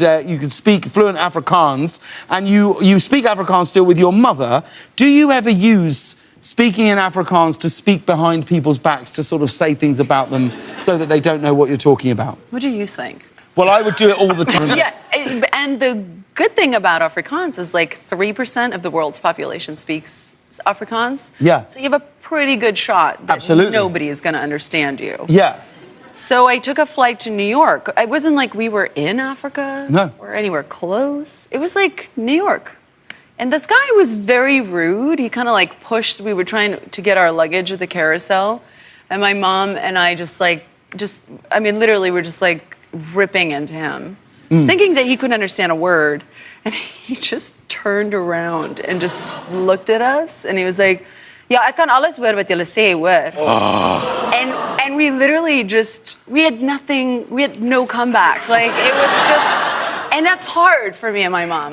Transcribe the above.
You can speak fluent Afrikaans, and you speak Afrikaans still with your mother. Do you ever use speaking in Afrikaans to speak behind people's backs to sort of say things about them so that they don't know what you're talking about? What do you think? Well, I would do it all the time. Yeah, and the good thing about Afrikaans is like 3% of the world's population speaks Afrikaans. Yeah. So you have a pretty good shot that Absolutely. nobody is going to understand you. Yeah. So I took a flight to New York. It wasn't like we were in Africa No. or anywhere close. It was like New York. And this guy was very rude. He kind of like pushed, we were trying to get our luggage at the carousel. And my mom and I literally were just like ripping into him, thinking that he couldn't understand a word. And he just turned around and just looked at us. And he was like, "Ja, ek kan alles hoor wat julle sê, hoor." And we literally we had nothing, we had no comeback. Like, it was just, and that's hard for me and my mom.